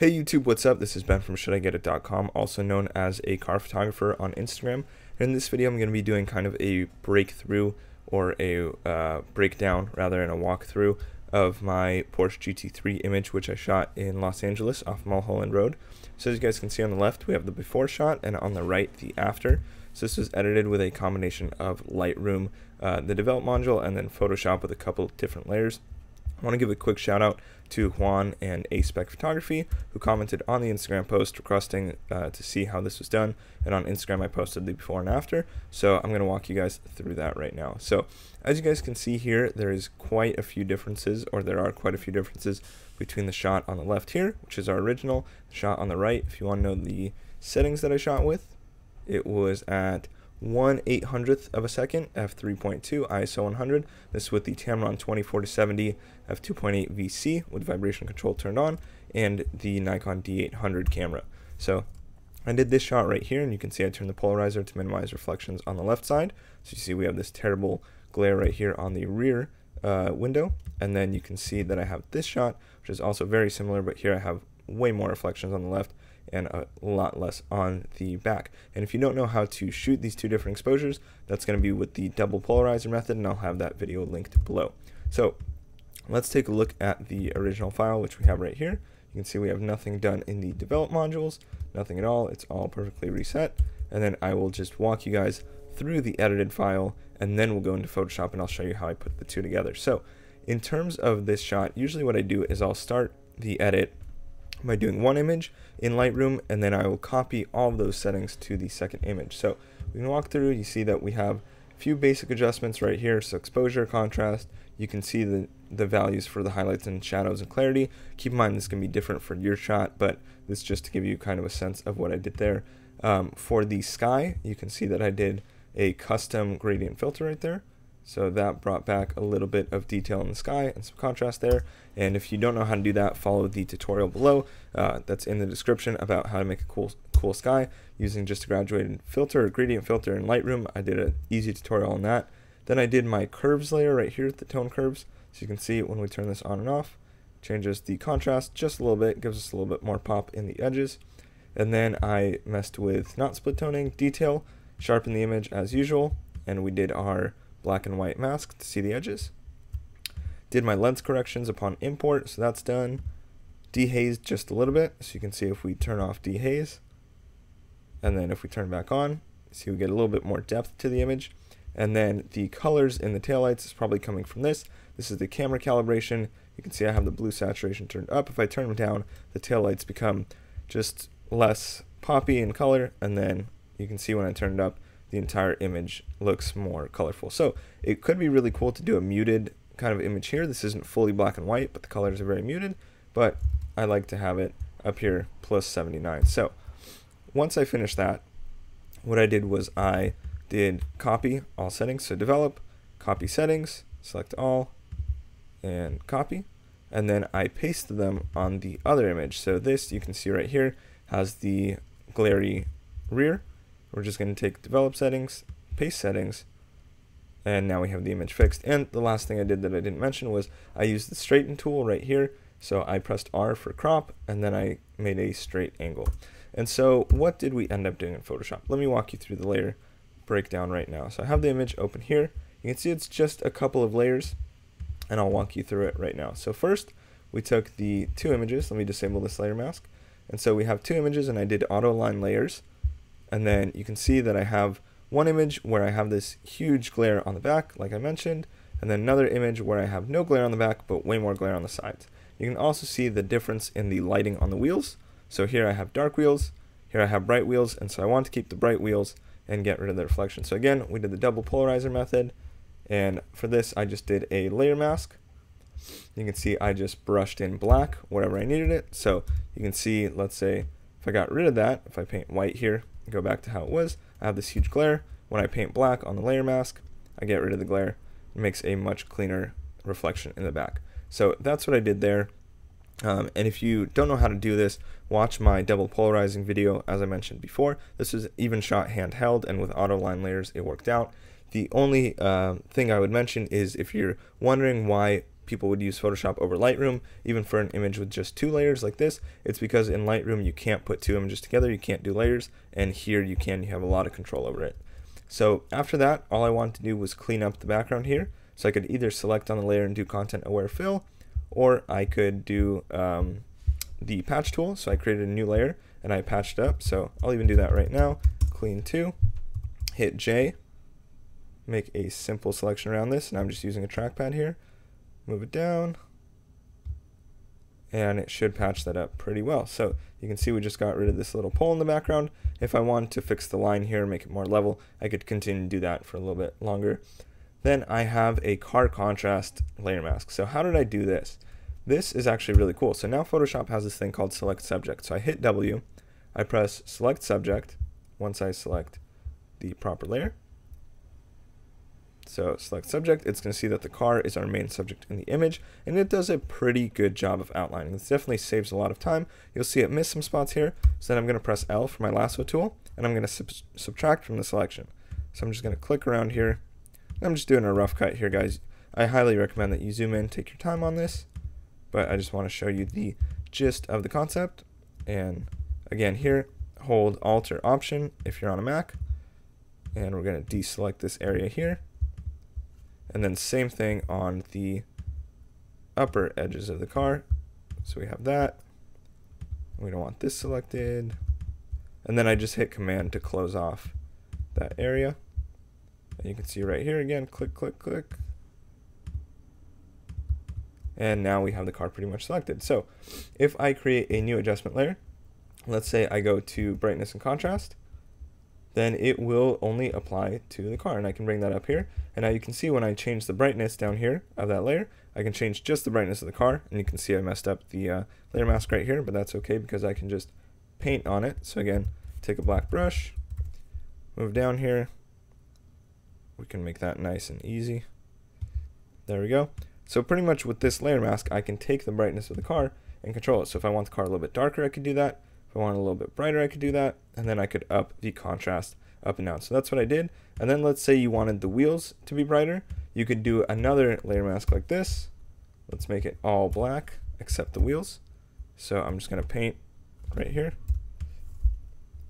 Hey YouTube, what's up? This is Ben from shouldigetit.com, also known as a car photographer on Instagram. And in this video, I'm going to be doing kind of a breakthrough or a breakdown, rather, and a walkthrough of my Porsche GT3 image, which I shot in Los Angeles off Mulholland Road. So as you guys can see on the left, we have the before shot, and on the right, the after. So this was edited with a combination of Lightroom, the develop module, and then Photoshop with a couple different layers. I want to give a quick shout out to Juan and A-Spec Photography, who commented on the Instagram post requesting to see how this was done, and on Instagram I posted the before and after, so I'm going to walk you guys through that right now. So as you guys can see here, there are quite a few differences between the shot on the left here, which is our original, the shot on the right. If you want to know the settings that I shot with, it was at 1/800th of a second, f3.2, ISO 100. This with the Tamron 24-70 f2.8 VC with vibration control turned on, and the Nikon D800 camera. So I did this shot right here, and you can see I turned the polarizer to minimize reflections on the left side. So you see we have this terrible glare right here on the rear window, and then you can see that I have this shot, which is also very similar, but here I have way more reflections on the left and a lot less on the back. And if you don't know how to shoot these two different exposures, that's going to be with the double polarizer method, and I'll have that video linked below. So let's take a look at the original file, which we have right here. You can see we have nothing done in the develop modules, nothing at all. It's all perfectly reset. And then I will just walk you guys through the edited file, and then we'll go into Photoshop and I'll show you how I put the two together. So in terms of this shot, usually what I do is I'll start the edit by doing one image in Lightroom, and then I will copy all of those settings to the second image. So we can walk through. You see that we have a few basic adjustments right here. So exposure, contrast, you can see the values for the highlights and shadows and clarity. Keep in mind this can be different for your shot, but this is just to give you kind of a sense of what I did there. For the sky, you can see that I did a custom gradient filter right there. So that brought back a little bit of detail in the sky and some contrast there. And if you don't know how to do that, follow the tutorial below. That's in the description about how to make a cool sky using just a graduated filter or gradient filter in Lightroom. I did an easy tutorial on that. Then I did my curves layer right here, the tone curves. So you can see when we turn this on and off, changes the contrast just a little bit, gives us a little bit more pop in the edges. And then I messed with not split toning, detail, sharpen the image as usual, and we did our black and white mask to see the edges. Did my lens corrections upon import, so that's done. Dehazed just a little bit, so you can see if we turn off dehaze, and then if we turn it back on, see we get a little bit more depth to the image. And then the colors in the taillights is probably coming from this. This is the camera calibration. You can see I have the blue saturation turned up. If I turn them down, the taillights become just less poppy in color, and then you can see when I turn it up, the entire image looks more colorful. So it could be really cool to do a muted kind of image here. This isn't fully black and white, but the colors are very muted, but I like to have it up here plus 79. So once I finished that, what I did was I did copy all settings. So develop, copy settings, select all, and copy. And then I pasted them on the other image. So this, you can see right here, has the glary rear. We're just going to take develop settings, paste settings, and now we have the image fixed. And the last thing I did that I didn't mention was I used the straighten tool right here. So I pressed R for crop, and then I made a straight angle. And so what did we end up doing in Photoshop? Let me walk you through the layer breakdown right now. So I have the image open here. You can see it's just a couple of layers, and I'll walk you through it right now. So first, we took the two images. Let me disable this layer mask. And so we have two images, and I did auto align layers. And then you can see that I have one image where I have this huge glare on the back, like I mentioned, and then another image where I have no glare on the back, but way more glare on the sides. You can also see the difference in the lighting on the wheels. So here I have dark wheels, here I have bright wheels, and so I want to keep the bright wheels and get rid of the reflection. So again, we did the double polarizer method, and for this I just did a layer mask. You can see I just brushed in black wherever I needed it. So you can see, let's say, if I got rid of that, if I paint white here, go back to how it was, I have this huge glare. When I paint black on the layer mask, I get rid of the glare. It makes a much cleaner reflection in the back. So that's what I did there. And if you don't know how to do this, watch my double polarizing video, as I mentioned before. This was even shot handheld, and with auto line layers, it worked out. The only thing I would mention is if you're wondering why people would use Photoshop over Lightroom, even for an image with just 2 layers like this. It's because in Lightroom you can't put 2 images together, you can't do layers, and here you can, you have a lot of control over it. So after that, all I wanted to do was clean up the background here. So I could either select on the layer and do content aware fill, or I could do the patch tool. So I created a new layer and I patched up. So I'll even do that right now. Clean 2, hit J, make a simple selection around this, and I'm just using a trackpad here. Move it down, and it should patch that up pretty well. So you can see we just got rid of this little pole in the background. If I wanted to fix the line here, make it more level, I could continue to do that for a little bit longer. Then I have a car contrast layer mask. So how did I do this? This is actually really cool. So now Photoshop has this thing called select subject. So I hit W, I press select subject once I select the proper layer. So select subject, it's going to see that the car is our main subject in the image, and it does a pretty good job of outlining. This definitely saves a lot of time. You'll see it miss some spots here, so then I'm going to press L for my lasso tool, and I'm going to subtract from the selection. So I'm just going to click around here. I'm just doing a rough cut here, guys. I highly recommend that you zoom in, take your time on this, but I just want to show you the gist of the concept. And again here, hold Alt or Option if you're on a Mac, and we're going to deselect this area here. And then same thing on the upper edges of the car. So we have that. We don't want this selected. And then I just hit Command to close off that area. And you can see right here again, click, click, click. And now we have the car pretty much selected. So if I create a new adjustment layer, let's say I go to brightness and contrast, then it will only apply to the car. And I can bring that up here. And now you can see when I change the brightness down here of that layer, I can change just the brightness of the car. And you can see I messed up the layer mask right here, but that's okay because I can just paint on it. So again, take a black brush, move down here. We can make that nice and easy. There we go. So pretty much with this layer mask, I can take the brightness of the car and control it. So if I want the car a little bit darker, I could do that. If I want it a little bit brighter, I could do that, and then I could up the contrast up and down. So that's what I did. And then let's say you wanted the wheels to be brighter. You could do another layer mask like this. Let's make it all black except the wheels. So I'm just going to paint right here.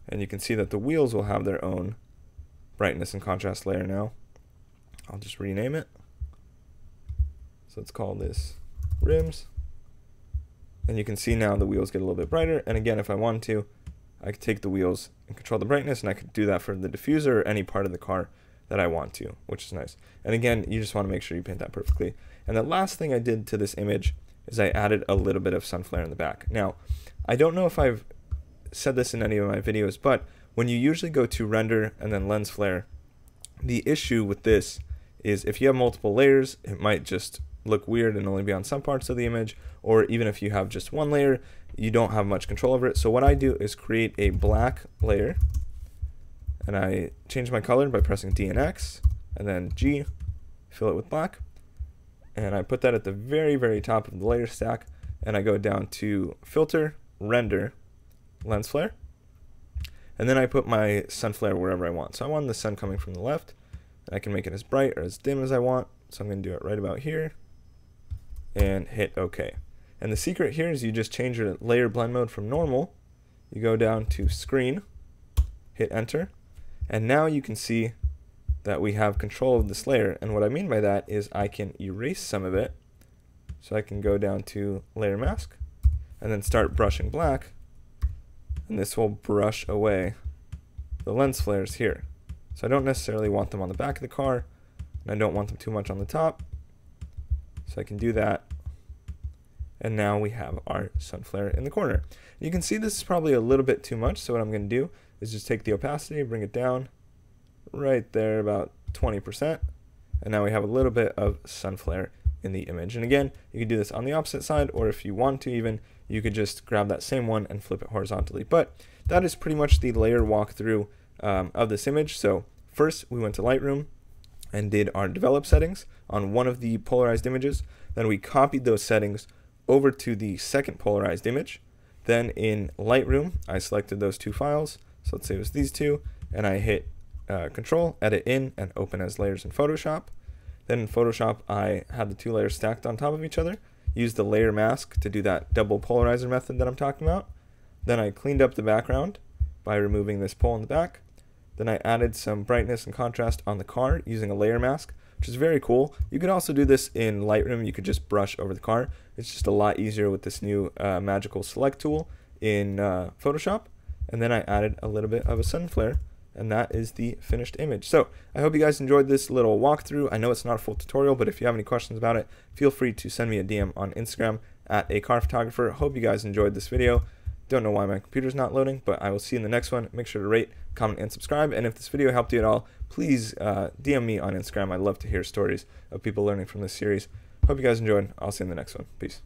And you can see that the wheels will have their own brightness and contrast layer now. I'll just rename it. So let's call this rims. And you can see now the wheels get a little bit brighter. And again, if I wanted to, I could take the wheels and control the brightness, and I could do that for the diffuser or any part of the car that I want to, which is nice. And again, you just want to make sure you paint that perfectly. And the last thing I did to this image is I added a little bit of sun flare in the back. Now, I don't know if I've said this in any of my videos, but when you usually go to render and then lens flare, the issue with this is if you have multiple layers, it might just look weird and only be on some parts of the image, or even if you have just one layer, you don't have much control over it. So what I do is create a black layer, and I change my color by pressing D and X, and then G, fill it with black, and I put that at the very, very top of the layer stack, and I go down to Filter, Render, Lens Flare, and then I put my sun flare wherever I want. So I want the sun coming from the left, and I can make it as bright or as dim as I want. So I'm going to do it right about here, and hit OK. And the secret here is you just change your layer blend mode from normal. You go down to screen, hit enter, and now you can see that we have control of this layer. And what I mean by that is I can erase some of it. So I can go down to layer mask and then start brushing black, and this will brush away the lens flares here. So I don't necessarily want them on the back of the car, and I don't want them too much on the top. So I can do that. And now we have our sun flare in the corner. You can see this is probably a little bit too much, so what I'm going to do is just take the opacity, bring it down right there about 20%, and now we have a little bit of sun flare in the image. And again, you can do this on the opposite side, or if you want to even, you could just grab that same one and flip it horizontally. But that is pretty much the layer walkthrough of this image. So first we went to Lightroom and did our develop settings on one of the polarized images. Then we copied those settings over to the second polarized image. Then in Lightroom, I selected those two files. So let's say it was these two, and I hit Control, Edit In, and Open as Layers in Photoshop. Then in Photoshop, I had the two layers stacked on top of each other, used the layer mask to do that double polarizer method that I'm talking about. Then I cleaned up the background by removing this pole in the back. Then I added some brightness and contrast on the car using a layer mask, which is very cool. You could also do this in Lightroom. You could just brush over the car. It's just a lot easier with this new magical select tool in Photoshop. And then I added a little bit of a sun flare, and that is the finished image. So I hope you guys enjoyed this little walkthrough. I know it's not a full tutorial, but if you have any questions about it, feel free to send me a DM on Instagram at @acarphotographer. Hope you guys enjoyed this video. Don't know why my computer's not loading, but I will see you in the next one. Make sure to rate, comment, and subscribe. And if this video helped you at all, please DM me on Instagram. I'd love to hear stories of people learning from this series. Hope you guys enjoyed. I'll see you in the next one. Peace.